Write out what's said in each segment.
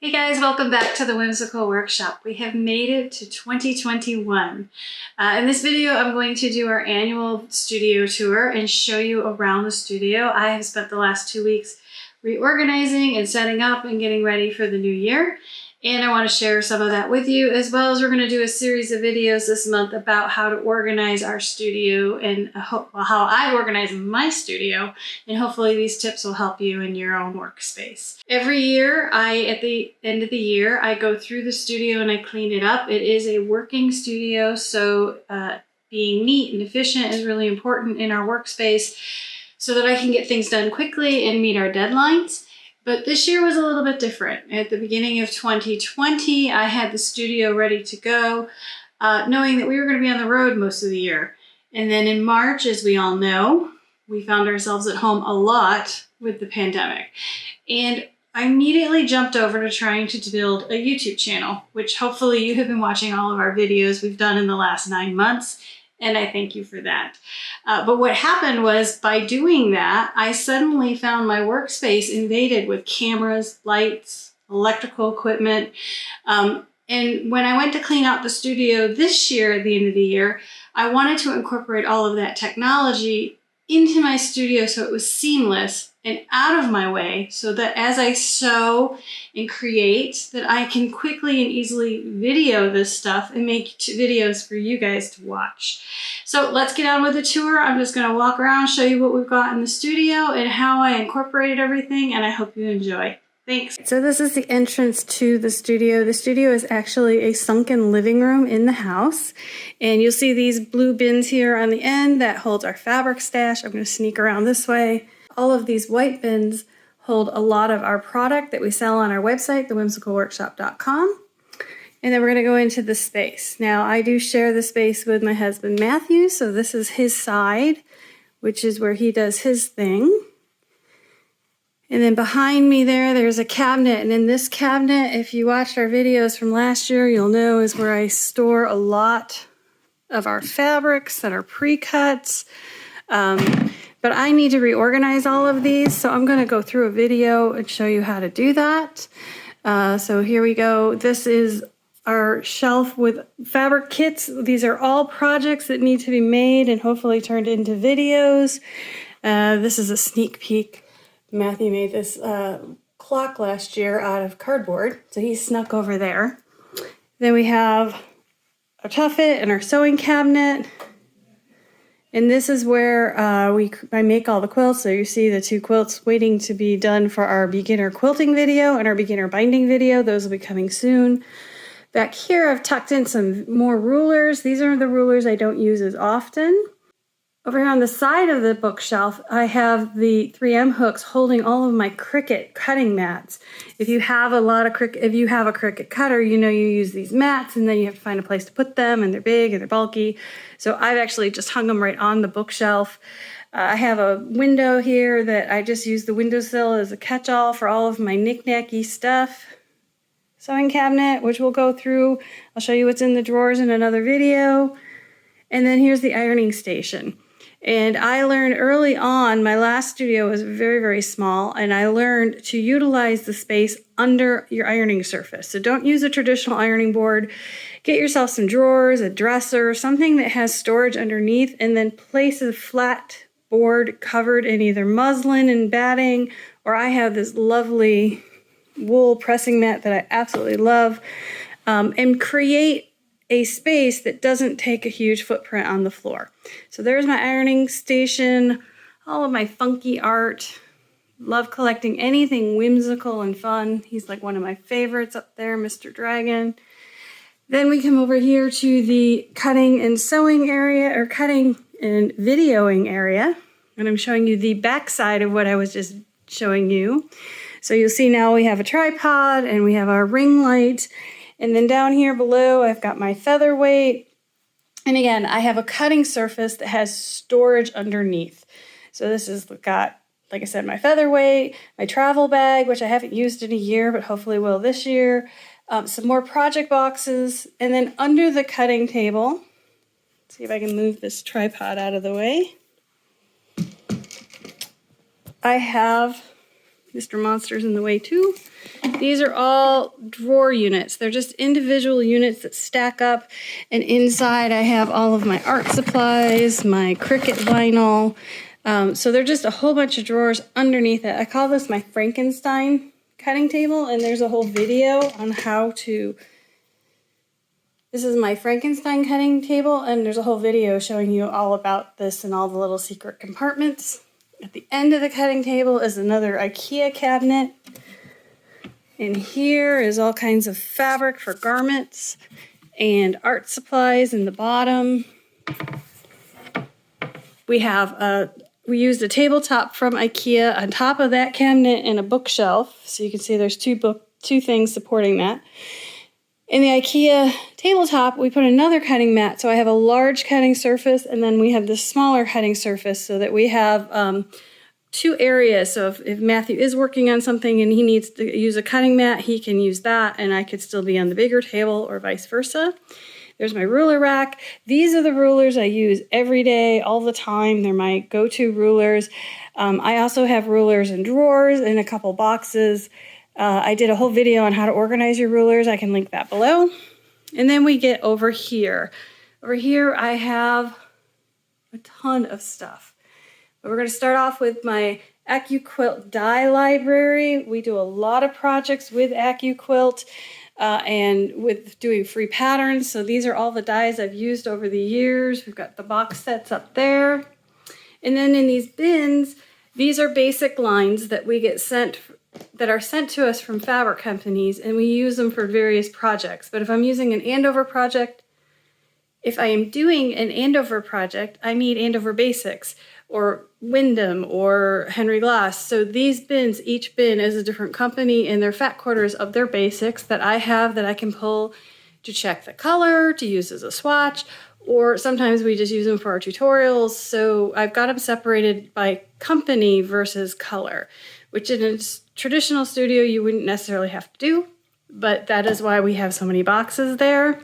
Hey guys, welcome back to the Whimsical Workshop. We have made it to 2021. In this video, I'm going to do our annual studio tour and show you around the studio. I have spent the last 2 weeks reorganizing and setting up and getting ready for the new year. And I want to share some of that with you, as well as we're going to do a series of videos this month about how to organize our studio and how I organize my studio. And hopefully these tips will help you in your own workspace. Every year, at the end of the year, I go through the studio and I clean it up. It is a working studio, so being neat and efficient is really important in our workspace so that I can get things done quickly and meet our deadlines. But this year was a little bit different. At the beginning of 2020, I had the studio ready to go, knowing that we were going to be on the road most of the year. And then in March, as we all know, we found ourselves at home a lot with the pandemic. And I immediately jumped over to trying to build a YouTube channel, which hopefully you have been watching all of our videos we've done in the last 9 months. And I thank you for that. But what happened was, by doing that, I suddenly found my workspace invaded with cameras, lights, electrical equipment. And when I went to clean out the studio this year at the end of the year, I wanted to incorporate all of that technology into my studio so it was seamless and out of my way, so that as I sew and create, that I can quickly and easily video this stuff and make videos for you guys to watch. So let's get on with the tour. I'm just going to walk around, show you what we've got in the studio and how I incorporated everything, and I hope you enjoy. Thanks. So this is the entrance to the studio. The studio is actually a sunken living room in the house. And you'll see these blue bins here on the end that holds our fabric stash. I'm going to sneak around this way. All of these white bins hold a lot of our product that we sell on our website, thewhimsicalworkshop.com. And then we're going to go into the space. Now, I do share the space with my husband, Matthew. So this is his side, which is where he does his thing. And then behind me there's a cabinet. And in this cabinet, if you watched our videos from last year, you'll know is where I store a lot of our fabrics that are pre-cuts. But I need to reorganize all of these, so I'm going to go through a video and show you how to do that. So here we go. This is our shelf with fabric kits. These are all projects that need to be made and hopefully turned into videos. This is a sneak peek. Matthew made this clock last year out of cardboard, so he snuck over there. Then we have our tuffet and our sewing cabinet. And this is where I make all the quilts. So you see the 2 quilts waiting to be done for our beginner quilting video and our beginner binding video. Those will be coming soon. Back here, I've tucked in some more rulers. These are the rulers I don't use as often. Over here on the side of the bookshelf, I have the 3M hooks holding all of my Cricut cutting mats. If you have a Cricut cutter, you know you use these mats and then you have to find a place to put them, and they're big and they're bulky. So I've actually just hung them right on the bookshelf. I have a window here that I just use the windowsill as a catch-all for all of my knick-knacky stuff. Sewing cabinet, which we'll go through. I'll show you what's in the drawers in another video. And then here's the ironing station. And I learned early on, my last studio was very, very small, and I learned to utilize the space under your ironing surface. So don't use a traditional ironing board. Get yourself some drawers, a dresser, something that has storage underneath, and then place a flat board covered in either muslin and batting, or I have this lovely wool pressing mat that I absolutely love, and create a space that doesn't take a huge footprint on the floor. So there's my ironing station, all of my funky art. Love collecting anything whimsical and fun. He's like one of my favorites up there, Mr. Dragon. Then we come over here to the cutting and sewing area, or cutting and videoing area. And I'm showing you the back side of what I was just showing you. So you'll see now we have a tripod and we have our ring light. And then down here below, I've got my featherweight. And again, I have a cutting surface that has storage underneath. So this has got, like I said, my featherweight, my travel bag, which I haven't used in a year, but hopefully will this year. Some more project boxes. And then under the cutting table, let's see if I can move this tripod out of the way. I have Mr. Monster's in the way too. These are all drawer units. They're just individual units that stack up, and inside I have all of my art supplies, my Cricut vinyl. So they're just a whole bunch of drawers underneath it. I call this my Frankenstein cutting table, and there's a whole video on how to... This is my Frankenstein cutting table, and there's a whole video showing you all about this and all the little secret compartments. At the end of the cutting table is another IKEA cabinet. And here is all kinds of fabric for garments and art supplies in the bottom. We used a tabletop from IKEA on top of that cabinet and a bookshelf. So you can see there's two things supporting that. In the IKEA tabletop, we put another cutting mat. So I have a large cutting surface, and then we have this smaller cutting surface so that we have two areas. So if Matthew is working on something and he needs to use a cutting mat, he can use that, and I could still be on the bigger table or vice versa. There's my ruler rack. These are the rulers I use every day, all the time. They're my go-to rulers. I also have rulers in drawers in a couple boxes. I did a whole video on how to organize your rulers. I can link that below. And then we get over here. Over here I have a ton of stuff. But we're going to start off with my AccuQuilt die library. We do a lot of projects with AccuQuilt and with doing free patterns. So these are all the dies I've used over the years. We've got the box sets up there. And then in these bins, these are basic lines that we get sent, that are sent to us from fabric companies, and we use them for various projects. But if I'm using an Andover project, if I am doing an Andover project, I need Andover Basics or Wyndham or Henry Glass. So these bins, each bin is a different company, and they're fat quarters of their basics that I have that I can pull to check the color, to use as a swatch, or sometimes we just use them for our tutorials. So I've got them separated by company versus color, which in a traditional studio you wouldn't necessarily have to do, but that is why we have so many boxes there.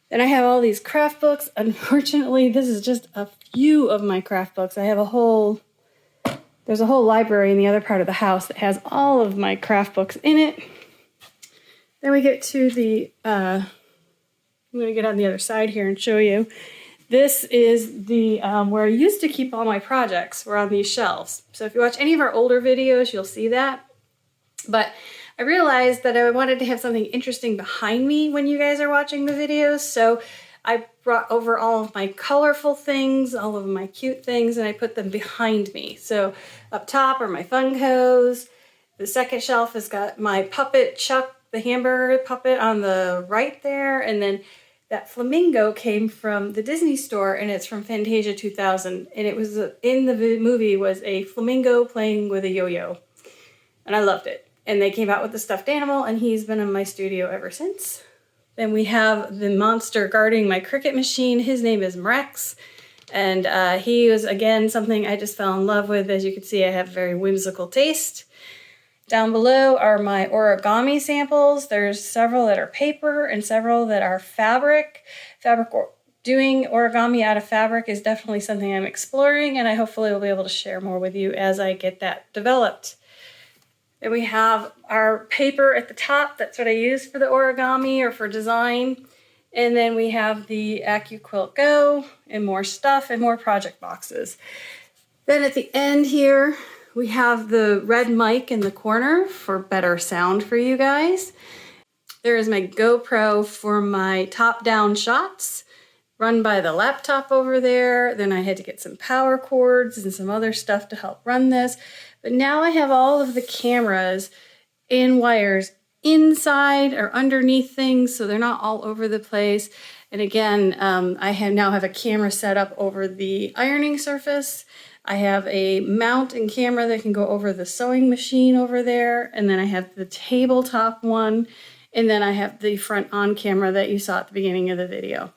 Then I have all these craft books. Unfortunately, this is just a few of my craft books. I have there's a whole library in the other part of the house that has all of my craft books in it. Then we get to the, I'm going to get on the other side here and show you. This is the where I used to keep all my projects, were on these shelves. So if you watch any of our older videos, you'll see that. But I realized that I wanted to have something interesting behind me when you guys are watching the videos. So I brought over all of my colorful things, all of my cute things, and I put them behind me. So up top are my Funkos. The second shelf has got my puppet Chuck, the hamburger puppet, on the right there. And then that flamingo came from the Disney store, and it's from Fantasia 2000. And it was in the movie was a flamingo playing with a yo-yo. And I loved it. And they came out with the stuffed animal, and he's been in my studio ever since. Then we have the monster guarding my Cricut machine. His name is Rex. And he was, again, something I just fell in love with. As you can see, I have very whimsical taste. Down below are my origami samples. There's several that are paper and several that are fabric. Doing origami out of fabric is definitely something I'm exploring, and I hopefully will be able to share more with you as I get that developed. Then we have our paper at the top. That's what I use for the origami or for design. And then we have the AccuQuilt Go and more stuff and more project boxes. Then at the end here, we have the red mic in the corner for better sound for you guys. There is my GoPro for my top-down shots, run by the laptop over there. Then I had to get some power cords and some other stuff to help run this. But now I have all of the cameras and wires inside or underneath things, so they're not all over the place. And again, I now have a camera set up over the ironing surface. I have a mount and camera that can go over the sewing machine over there. And then I have the tabletop one. And then I have the front on camera that you saw at the beginning of the video.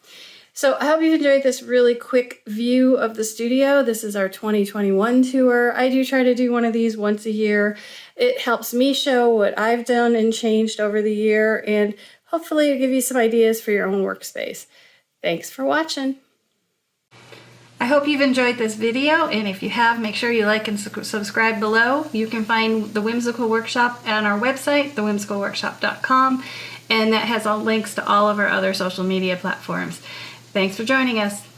So I hope you enjoyed this really quick view of the studio. This is our 2021 tour. I do try to do one of these once a year. It helps me show what I've done and changed over the year, and hopefully it'll give you some ideas for your own workspace. Thanks for watching. I hope you've enjoyed this video, and if you have, make sure you like and subscribe below. You can find the Whimsical Workshop on our website, thewhimsicalworkshop.com, and that has all links to all of our other social media platforms. Thanks for joining us.